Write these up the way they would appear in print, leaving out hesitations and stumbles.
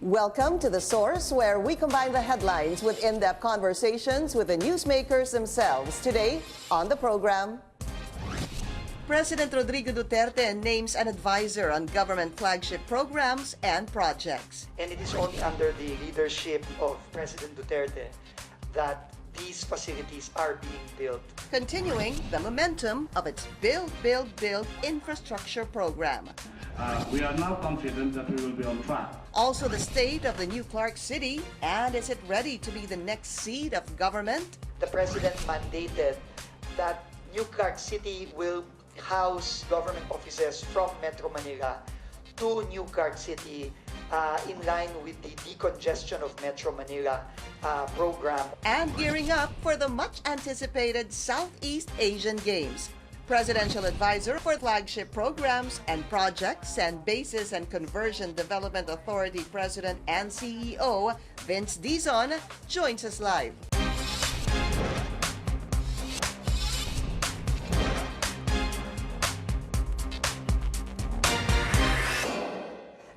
Welcome to The Source, where we combine the headlines with in-depth conversations with the newsmakers themselves. Today on the program, President Rodrigo Duterte names an advisor on government flagship programs and projects. And it is only under the leadership of President Duterte that these facilities are being built. Continuing the momentum of its Build, Build, Build infrastructure program. We are now confident that we will be on track. Also the state of the new Clark City, and is it ready to be the next seat of government? The President mandated that New Clark City will house government offices from Metro Manila to New Clark City in line with the decongestion of Metro Manila program. And gearing up for the much-anticipated Southeast Asian Games. Presidential Advisor for Flagship Programs and Projects and Bases and Conversion Development Authority President and CEO Vince Dizon joins us live.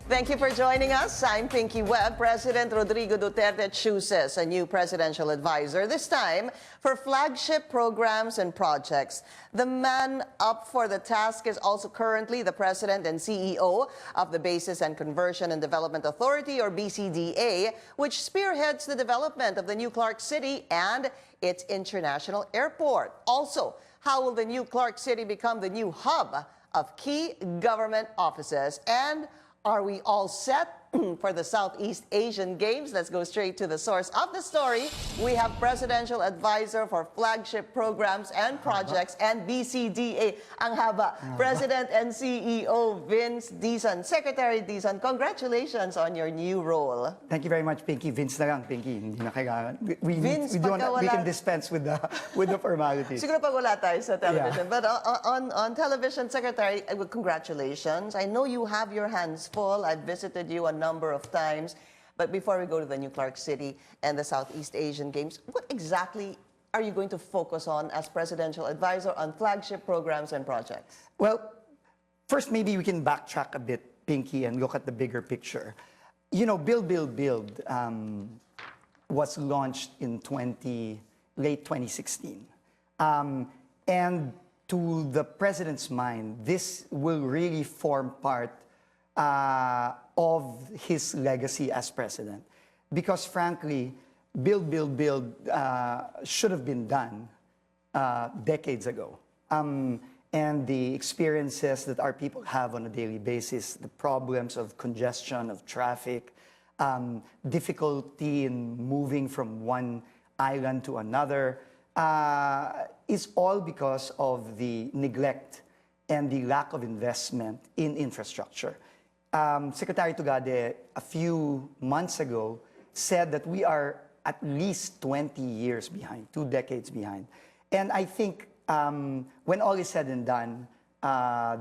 Thank you for joining us. I'm Pinky Webb. President Rodrigo Duterte chooses a new presidential advisor, this time for flagship programs and projects. The man up for the task is also currently the president and CEO of the Bases and Conversion and Development Authority, or BCDA, which spearheads the development of the new Clark City and its international airport. Also, how will the new Clark City become the new hub of key government offices? And are we all set for the Southeast Asian Games? Let's go straight to the source of the story. We have Presidential Advisor for Flagship Programs and Projects and BCDA, ang haba, President and CEO Vince Dizon. Secretary Dizon, congratulations on your new role. Thank you very much, Pinky. Vince na lang, Pinky. Hindi na kailangan. We can dispense with the formalities. Siguro pag wala tayo sa television. Yeah. But on television, Secretary, congratulations. I know you have your hands full. I've visited you a number of times. But before we go to the new Clark City and the Southeast Asian Games, what exactly are you going to focus on as presidential advisor on flagship programs and projects? Well, first maybe we can backtrack a bit, Pinky, and look at the bigger picture. You know, Build, Build, Build was launched in late 2016. And to the president's mind, this will really form part of his legacy as president. Because frankly, Build, Build, Build should have been done decades ago. And the experiences that our people have on a daily basis, the problems of congestion, of traffic, difficulty in moving from one island to another, is all because of the neglect and the lack of investment in infrastructure. Secretary Tugade, a few months ago, said that we are at least 20 years behind, 2 decades behind. And I think when all is said and done,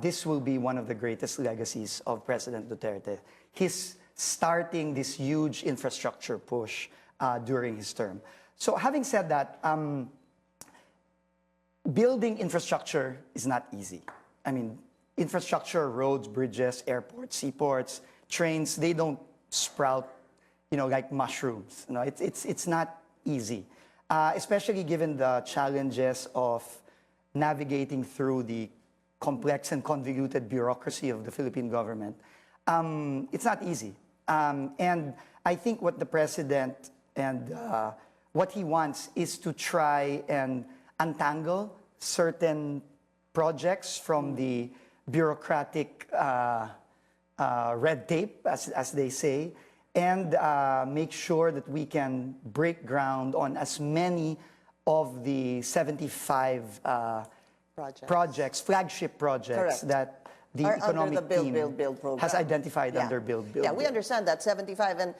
this will be one of the greatest legacies of President Duterte. He's starting this huge infrastructure push during his term. So having said that, building infrastructure is not easy. I mean, infrastructure, roads, bridges, airports, seaports, trains, they don't sprout, you know, like mushrooms. You know, it's not easy, especially given the challenges of navigating through the complex and convoluted bureaucracy of the Philippine government. It's not easy. And I think what the president and what he wants is to try and untangle certain projects from the bureaucratic red tape, as they say, and make sure that we can break ground on as many of the 75 projects, flagship projects, that the economic team has identified under Build, Build. Yeah, we understand that, 75. And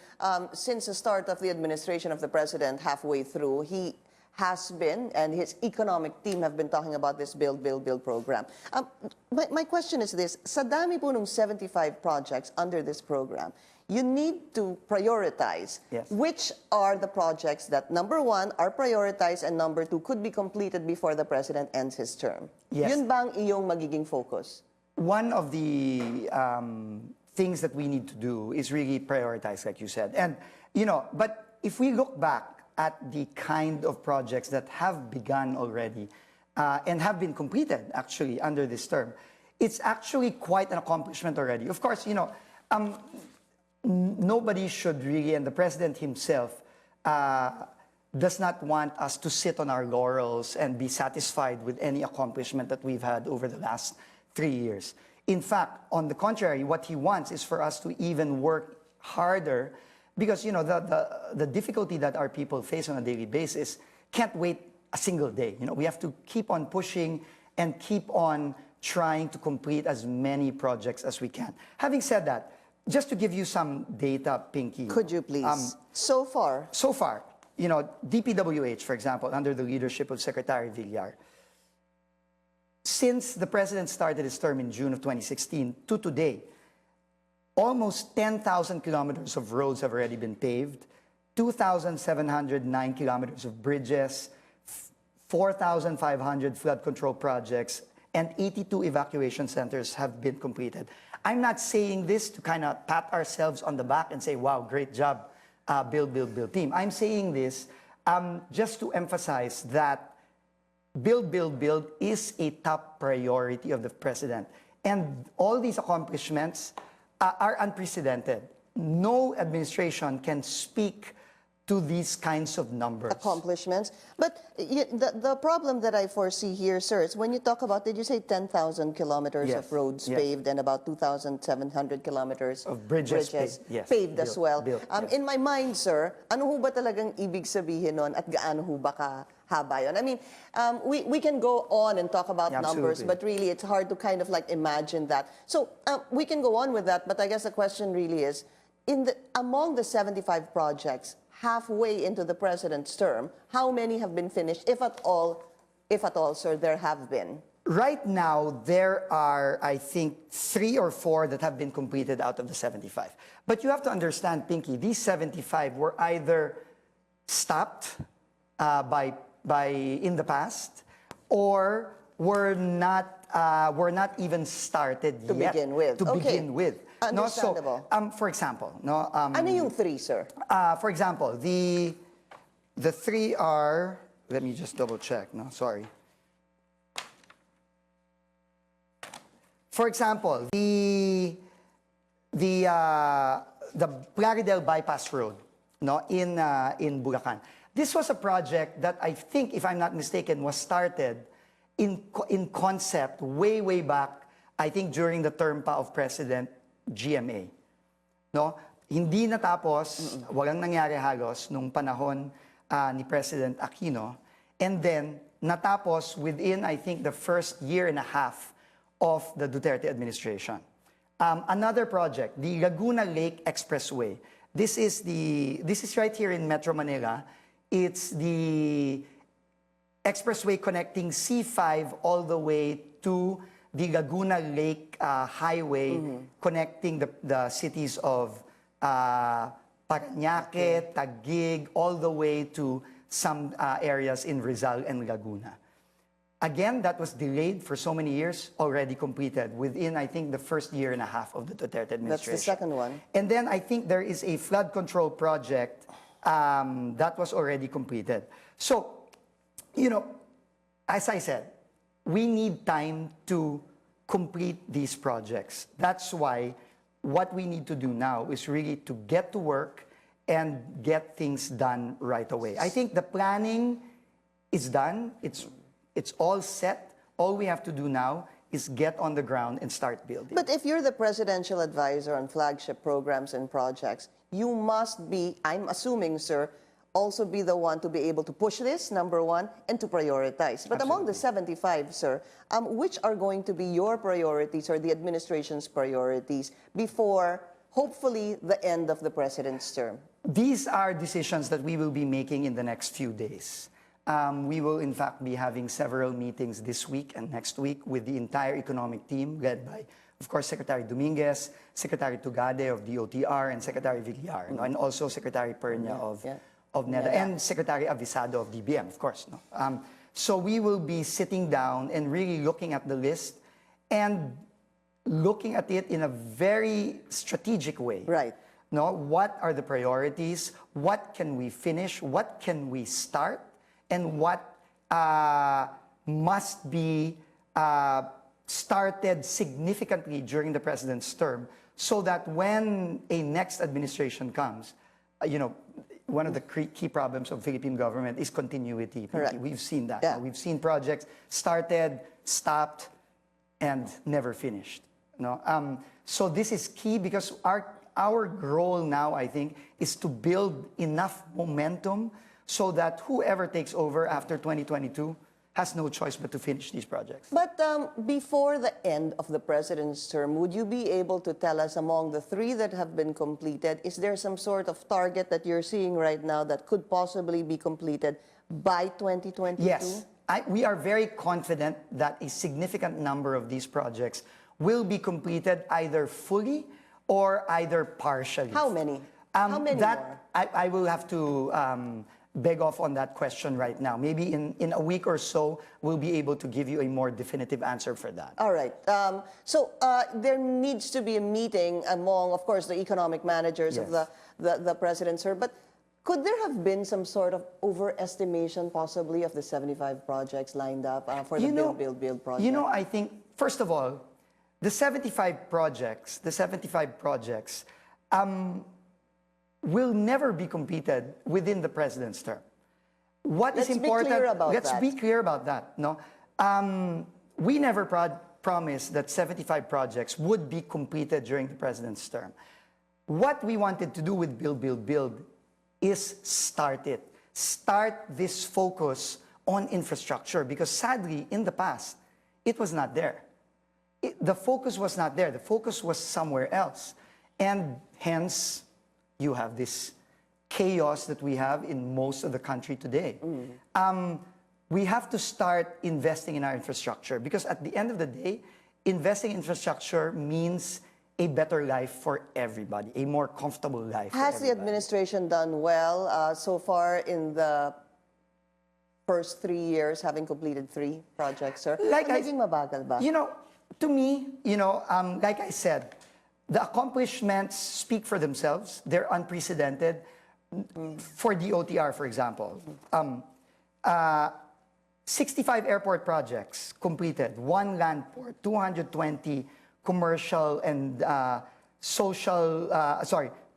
since the start of the administration of the president, halfway through, he has been, and his economic team have been talking about this Build, Build, Build program. My question is this: sa dami po ng 75 projects under this program, you need to prioritize which are the projects that, number one, are prioritized, and number two, could be completed before the president ends his term. Yes. Yun bang iyong magiging focus? One of the things that we need to do is really prioritize, like you said. And, but if we look back at the kind of projects that have begun already and have been completed, actually, under this term, it's actually quite an accomplishment already. Of course, nobody should really, and the president himself does not want us to sit on our laurels and be satisfied with any accomplishment that we've had over the last 3 years. In fact, on the contrary, what he wants is for us to even work harder because, the difficulty that our people face on a daily basis can't wait a single day. We have to keep on pushing and keep on trying to complete as many projects as we can. Having said that, just to give you some data, Pinky. Could you please? So far, DPWH, for example, under the leadership of Secretary Villar, since the president started his term in June of 2016 to today, almost 10,000 kilometers of roads have already been paved, 2,709 kilometers of bridges, 4,500 flood control projects, and 82 evacuation centers have been completed. I'm not saying this to kind of pat ourselves on the back and say, wow, great job, build team. I'm saying this just to emphasize that build is a top priority of the president. And all these accomplishments are unprecedented. No administration can speak to these kinds of numbers. Accomplishments. But the problem that I foresee here, sir, is when you talk about, did you say 10,000 kilometers Yes, of roads yes. paved and about 2,700 kilometers Of bridges paved as well? built, yes. In my mind, sir, ano ho ba talagang ibig sabihin nun at gaano ho ba kahaba yun? I mean, we can go on and talk about Yeah, numbers, absolutely. but really it's hard to kind of like imagine that. So we can go on with that, but I guess the question really is, among the 75 projects, halfway into the president's term, how many have been finished, if at all, sir, there have been? Right now, there are, I think, 3 or 4 that have been completed out of the 75. But you have to understand, Pinky, these 75 were either stopped in the past or were not even started To yet. begin with. To Okay. begin with. Understandable. So, for example, Ano yung 3, sir? for example, the 3 are, let me just double check, sorry. For example, the Plaridel Bypass Road, in Bulacan. This was a project that I think, if I'm not mistaken, was started in concept way back, I think during the term pa of President GMA. Hindi natapos, walang nangyari halos nung panahon ni President Aquino. And then, natapos within, I think, the first year and a half of the Duterte administration. Another project, the Laguna Lake Expressway. This is right here in Metro Manila. It's the expressway connecting C5 all the way to the Laguna Lake Highway, connecting the cities of Parañaque, Taguig, all the way to some areas in Rizal and Laguna. Again, that was delayed for so many years, already completed within, I think, the first year and a half of the Duterte administration. That's the second one. And then I think there is a flood control project that was already completed. So, as I said, we need time to complete these projects. That's why what we need to do now is really to get to work and get things done right away. I think the planning is done. It's all set. All we have to do now is get on the ground and start building. But if you're the presidential advisor on flagship programs and projects, you must be, I'm assuming, sir, also be the one to be able to push this, number one, and to prioritize. But among the 75, sir, which are going to be your priorities or the administration's priorities before, hopefully, the end of the president's term? These are decisions that we will be making in the next few days. We will, in fact, be having several meetings this week and next week with the entire economic team led by, of course, Secretary Dominguez, Secretary Tugade of DOTR, and Secretary Villar, and also Secretary Pernia of NEDA, and Secretary Avisado of DBM, of course. So we will be sitting down and really looking at the list and looking at it in a very strategic way. Right. No, what are the priorities? What can we finish? What can we start? And what must be started significantly during the president's term, so that when a next administration comes, one of the key problems of Philippine government is continuity. Correct. We've seen that. Yeah. We've seen projects started, stopped, and never finished. No? So this is key, because our role now, I think, is to build enough momentum so that whoever takes over after 2022 has no choice but to finish these projects. But before the end of the president's term, would you be able to tell us, among the 3 that have been completed, is there some sort of target that you're seeing right now that could possibly be completed by 2022? Yes. We are very confident that a significant number of these projects will be completed either fully or either partially. How many? How many more? I will have to beg off on that question right now. Maybe in a week or so, we'll be able to give you a more definitive answer for that. All right. So there needs to be a meeting among, of course, the economic managers Yes. of the president, sir. But could there have been some sort of overestimation, possibly, of the 75 projects lined up for the Build project? I think, first of all, the 75 projects will never be completed within the president's term. What is important? Let's be clear about that. No, we never promised that 75 projects would be completed during the president's term. What we wanted to do with Build is start it. Start this focus on infrastructure, because sadly, in the past, it was not there. The focus was not there. The focus was somewhere else. And hence, you have this chaos that we have in most of the country today. We have to start investing in our infrastructure, because at the end of the day, investing in infrastructure means a better life for everybody, a more comfortable life. Has the administration done well so far in the first 3 years, having completed 3 projects, sir? Naging mabagal ba? To me, like I said, the accomplishments speak for themselves. They're unprecedented. For the OTR, for example, 65 airport projects completed, 1 land port, 220 commercial and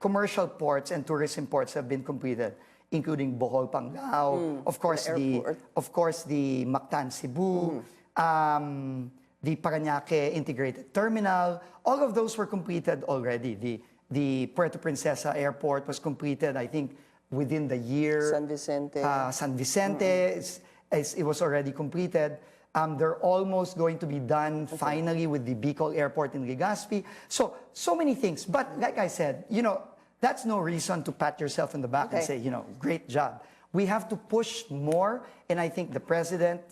commercial ports and tourism ports have been completed, including Bohol, Panglao, of course the Mactan, Cebu, the Parañaque Integrated Terminal. All of those were completed already. The Puerto Princesa Airport was completed, I think, within the year. San Vicente. It was already completed. They're almost going to be done finally with the Bicol Airport in Legazpi. So many things. But like I said, that's no reason to pat yourself in the back and say, great job. We have to push more, and I think the president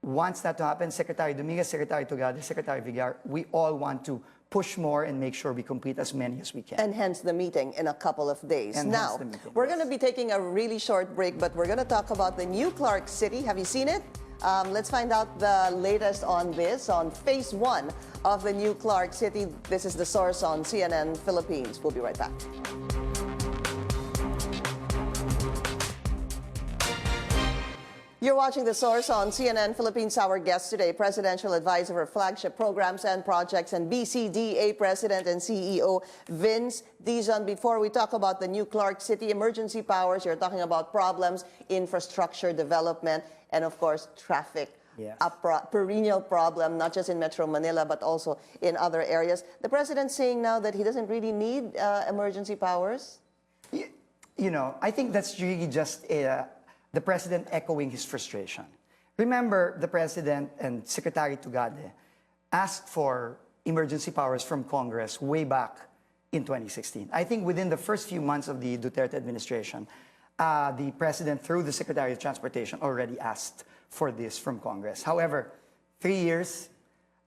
wants that to happen. Secretary Dominguez, Secretary Tugade, Secretary Villar, we all want to push more and make sure we complete as many as we can. And hence the meeting in a couple of days. Now, we're going to be taking a really short break, but we're going to talk about the new Clark City. Have you seen it? Let's find out the latest on this, on phase 1 of the new Clark City. This is The Source on CNN Philippines. We'll be right back. You're watching The Source on CNN Philippines. Our guest today, Presidential Advisor for Flagship Programs and Projects and BCDA President and CEO Vince Dizon. Before we talk about the new Clark City emergency powers, you're talking about problems, infrastructure development, and of course, traffic. Yes. A perennial problem, not just in Metro Manila, but also in other areas. The president's saying now that he doesn't really need emergency powers? I think that's really just the president echoing his frustration. Remember, the president and Secretary Tugade asked for emergency powers from Congress way back in 2016. I think within the first few months of the Duterte administration, the president, through the Secretary of Transportation, already asked for this from Congress. However, 3 years,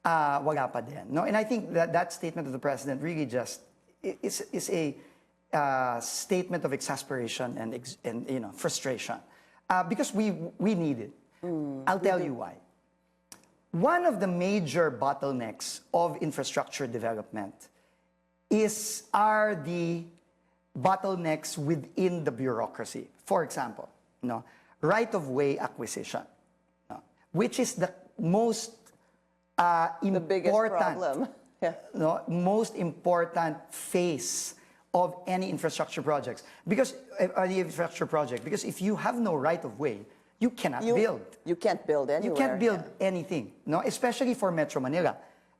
wala pa din. No? And I think that statement of the president really just is a statement of exasperation and frustration. Because we need it. I'll tell you why. one of the major bottlenecks of infrastructure development are the bottlenecks within the bureaucracy. For example, right-of-way acquisition, which is the most The biggest important, problem. Yeah. most important phase of any infrastructure projects. Because because if you have no right-of-way, you cannot build. You can't build anywhere. You can't build anything, especially for Metro Manila.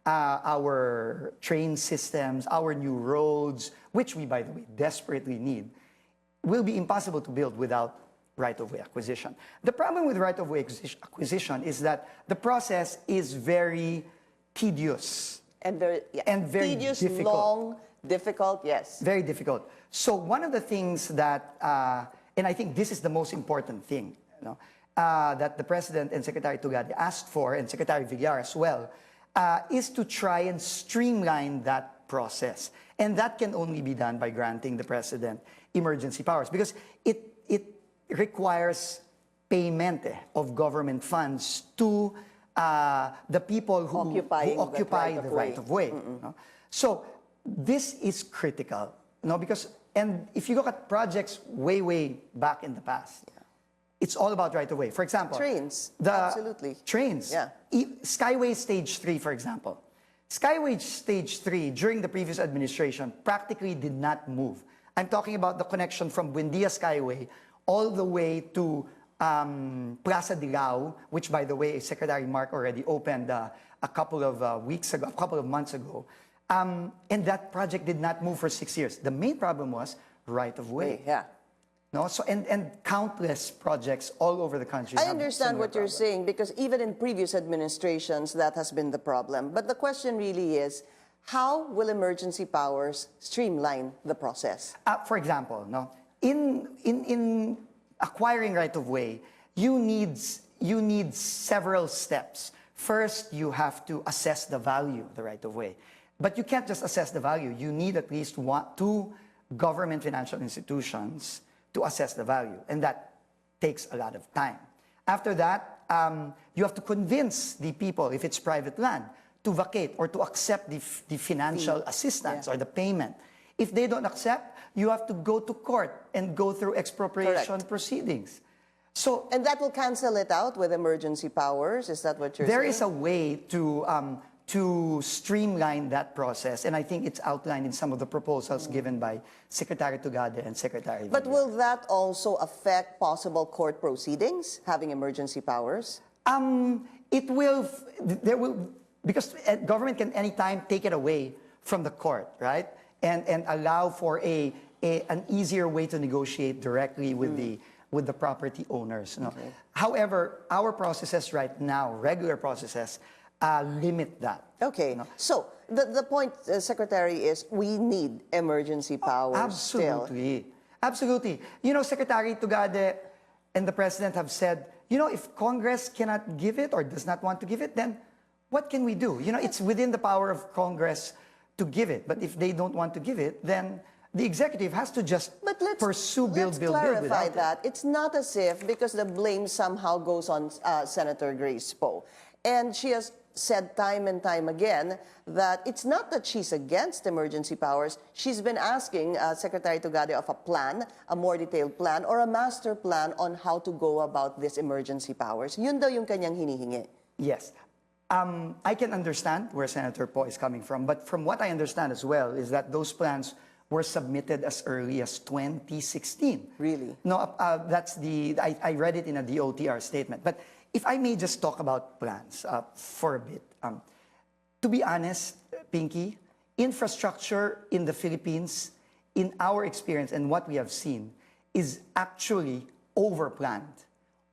Our train systems, our new roads, which we, by the way, desperately need, will be impossible to build without right-of-way acquisition. The problem with right-of-way acquisition is that the process is very tedious. And very, And very tedious, difficult. long, difficult, yes. Very difficult. So one of the things that, and I think this is the most important thing, that the President and Secretary Tugade asked for, and Secretary Villar as well, is to try and streamline that process. And that can only be done by granting the President emergency powers, because it requires payment of government funds to the people who occupy the right-of-way. So this is critical, because, and if you look at projects way back in the past, it's all about right-of-way. For example, Trains, the absolutely. Trains. Yeah. Skyway Stage 3, for example. Skyway Stage 3, during the previous administration, practically did not move. I'm talking about the connection from Buendia Skyway all the way to Plaza Dilao, which, by the way, Secretary Mark already opened a couple of weeks ago, a couple of months ago. And that project did not move for 6 years. The main problem was right-of-way. Yeah. So, and countless projects all over the country. I have understand similar what you're problems. saying, because even in previous administrations, that has been the problem. But the question really is, how will emergency powers streamline the process? For example, in acquiring right-of-way, you need several steps. First, you have to assess the value of the right-of-way. But you can't just assess the value. You need at least two government financial institutions to assess the value, and that takes a lot of time. After that, you have to convince the people, if it's private land, to vacate or to accept the financial assistance or the payment. If they don't accept, you have to go to court and go through expropriation proceedings. So, And that will cancel it out with emergency powers? Is that what you're saying? there is a way to streamline that process, and I think it's outlined in some of the proposals given by Secretary Tugade and Secretary But Villar. will that also affect possible court proceedings, having emergency powers? It will, there will, because government can anytime take it away from the court, right? And allow for an easier way to negotiate directly with the property owners. However, our processes right now, regular processes, limit that. Okay. So the point, Secretary, is we need emergency powers still. Absolutely. Absolutely. Secretary Tugade and the President have said, if Congress cannot give it or does not want to give it, then what can we do? It's within the power of Congress to give it. But if they don't want to give it, then the executive has to just pursue build clarify without it. that. It's not as if, because the blame somehow goes on Senator Grace Poe. And she has said time and time again that it's not that she's against emergency powers. She's been asking Secretary Tugade of a plan, a more detailed plan, or a master plan on how to go about this emergency powers. Yun daw yung kanyang hinihingi. Yes. I can understand where Senator Poe is coming from, but from what I understand as well is that those plans were submitted as early as 2016. Really? No, that's I read it in a DOTR statement. But if I may just talk about plans for a bit. To be honest, Pinky, infrastructure in the Philippines, in our experience and what we have seen, is actually overplanned.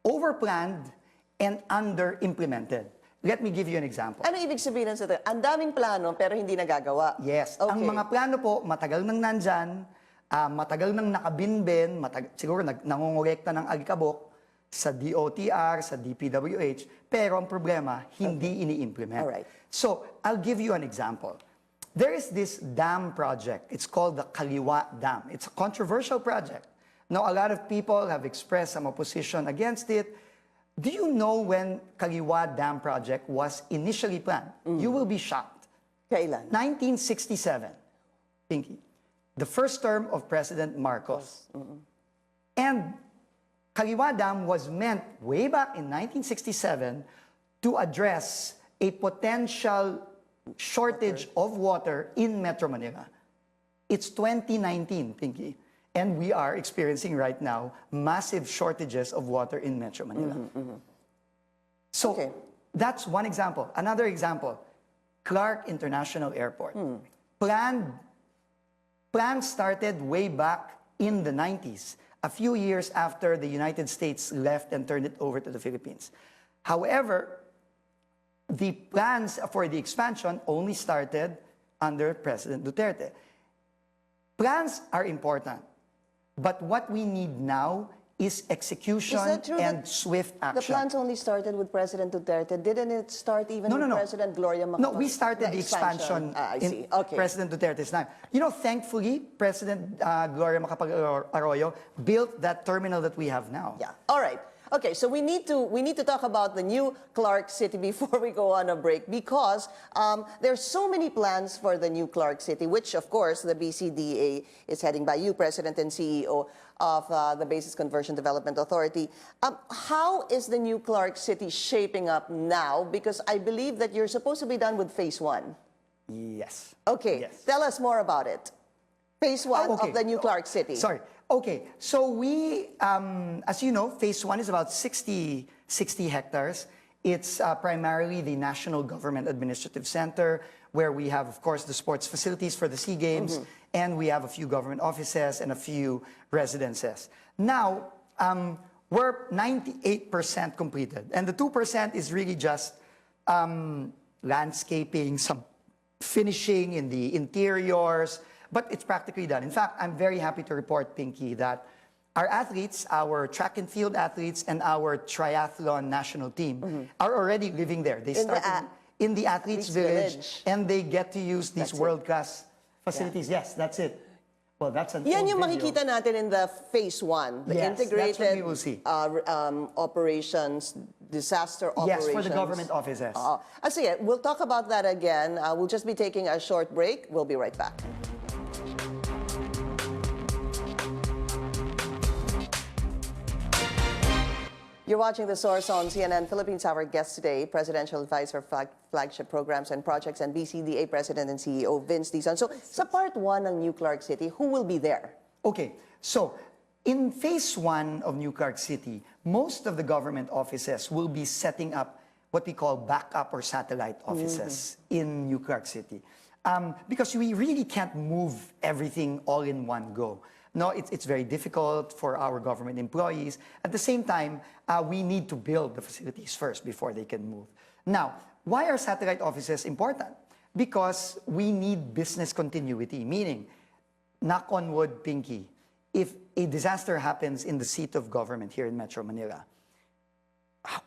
Overplanned and under-implemented. Let me give you an example. Ano ibig sabihin sa ito? Ang daming plano pero hindi nagagawa. Yes. Okay. Ang mga plano po, matagal nang nandyan, matagal nang nakabinbin, siguro nangongolekta ng agkabok sa DOTR, sa DPWH, pero ang problema, hindi ini-implement. Alright. So, I'll give you an example. There is this dam project. It's called the Kaliwa Dam. It's a controversial project. Now, a lot of people have expressed some opposition against it. Do you know when Kaliwa Dam project was initially planned? You will be shocked. Kailan? 1967, Pinky. The first term of President Marcos. And Kaliwa Dam was meant way back in 1967 to address a potential shortage of water in Metro Manila. It's 2019, Pinky. And we are experiencing right now massive shortages of water in Metro Manila. So Okay. that's one example. Another example, Clark International Airport. Plans started way back in the 90s, a few years after the United States left and turned it over to the Philippines. However, the plans for the expansion only started under President Duterte. Plans are important, but what we need now is execution Is that true and that swift action. The plans only started with President Duterte. Didn't it start even with President Gloria Macapagal? No, we started the expansion I in see. Okay. President Duterte's time. You know, thankfully, President Gloria Macapagal Arroyo built that terminal that we have now. Yeah. All right. Okay, so we need to talk about the new Clark City before we go on a break, because there's so many plans for the new Clark City, which of course the BCDA is heading by you, President and CEO of the Basis Conversion Development Authority. How is the new Clark City shaping up now? Because I believe that you're supposed to be done with phase 1. Yes. Okay, Yes. tell us more about it. Phase 1 okay. of the new Clark City. Sorry. Okay, so we, as you know, phase 1 is about 60 hectares. It's primarily the National Government Administrative Center, where we have, of course, the sports facilities for the SEA Games, and we have a few government offices and a few residences. Now, we're 98% completed, and the 2% is really just landscaping, some finishing in the interiors, but it's practically done. In fact, I'm very happy to report, Pinky, that our athletes, our track and field athletes, and our triathlon national team are already living there. They started in the athletes' village, and they get to use these world-class facilities. Yes, that's it. Well, that's an Yan old yung video. makikita natin in the phase 1, the Yes, that's integrated what we will see. operations, disaster Yes, operations. for the government offices. Sige, we'll talk about that again. We'll just be taking a short break. We'll be right back. You're watching The Source on CNN Philippines. Our guest today, Presidential Advisor for Flagship Programs and Projects and BCDA President and CEO Vince Dizon. So, sa part 1 ng New Clark City, who will be there? Okay, so in phase 1 of New Clark City, most of the government offices will be setting up what we call backup or satellite offices in New Clark City. Because we really can't move everything all in one go. No, it's very difficult for our government employees. At the same time, we need to build the facilities first before they can move. Now, why are satellite offices important? Because we need business continuity, meaning, knock on wood, Pinky, if a disaster happens in the seat of government here in Metro Manila,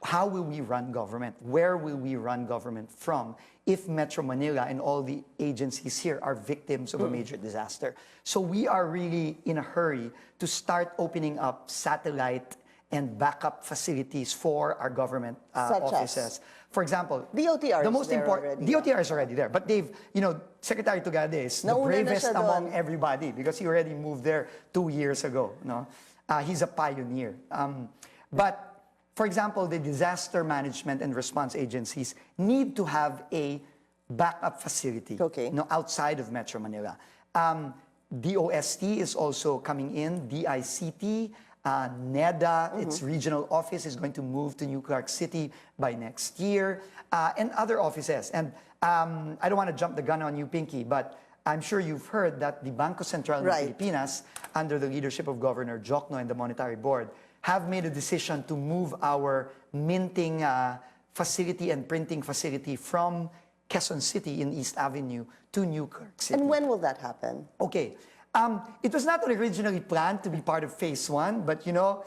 how will we run government? Where will we run government from if Metro Manila and all the agencies here are victims of a major disaster? So we are really in a hurry to start opening up satellite and backup facilities for our government offices. For example, DOTR the is most there important already, DOTR is already there, but they've, you know, Secretary Tugade is the Nauna na bravest siya among doon. everybody because he already moved there 2 years ago. No, he's a pioneer. But for example, the disaster management and response agencies need to have a backup facility outside of Metro Manila. DOST is also coming in, DICT, NEDA, its regional office is going to move to New Clark City by next year, and other offices. And I don't want to jump the gun on you, Pinky, but I'm sure you've heard that the Bangko Sentral ng Pilipinas, under the leadership of Governor Jokno and the Monetary Board, have made a decision to move our minting facility and printing facility from Quezon City in East Avenue to New Clark City. And when will that happen? Okay. It was not originally planned to be part of phase 1, but you know,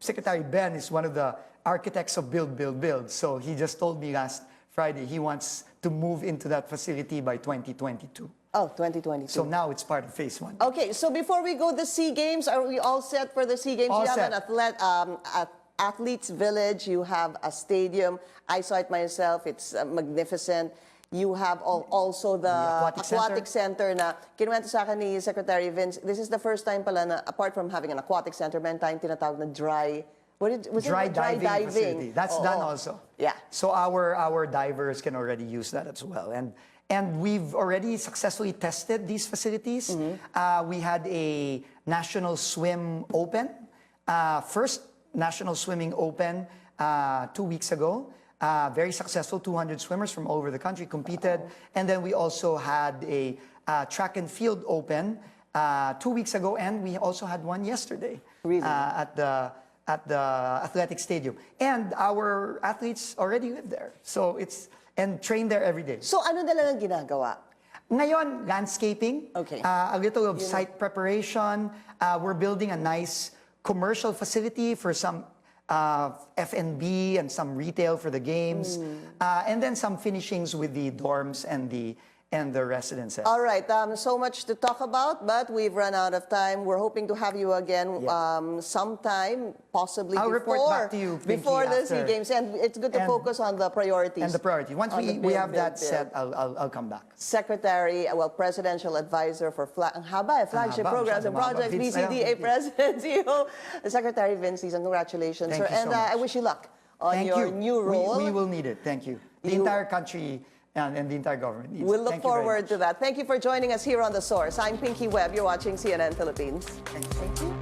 Secretary Ben is one of the architects of Build. So he just told me last Friday he wants to move into that facility by 2022. Oh, 2022. So now it's part of phase 1. Okay, so before we go to the SEA Games, are we all set for the SEA Games? All you have set. an Athletes Village, you have a stadium. I saw it myself. It's magnificent. You have also the aquatic center na kinuwento sa akin ni Secretary Vince. This is the first time pala na, apart from having an aquatic center, meron tayong tinatawag na dry diving facility. That's done also. Yeah. So our divers can already use that as well. And we've already successfully tested these facilities. We had a National Swim Open, first National Swimming Open 2 weeks ago. Very successful, 200 swimmers from all over the country competed. And then we also had a track and field open 2 weeks ago, and we also had one yesterday. Really? At the athletic stadium. And our athletes already live there. So and train there every day. So ano na lang ang ginagawa? Ngayon, landscaping, Okay. A little of site preparation. We're building a nice commercial facility for some F&B and some retail for the games. And then some finishings with the dorms and the residences. All right, so much to talk about, but we've run out of time. We're hoping to have you again sometime, possibly I'll report back to you, Pinky, before the after. SEA Games. And it's good to focus on the priorities. And the priority. Once we have that set, I'll come back. Secretary, Presidential Advisor for Flagship Ang haba, Programs and masyado Projects, mahaba. Vince, BCDA President, CEO, Secretary Vince Dizon. Congratulations, Thank sir. you And so much. I wish you luck on Thank your you. new role. We will need it. Thank you. The entire country and the entire government needs it. We'll look Thank you very forward much. to that. Thank you for joining us here on The Source. I'm Pinky Webb. You're watching CNN Philippines. Thank you.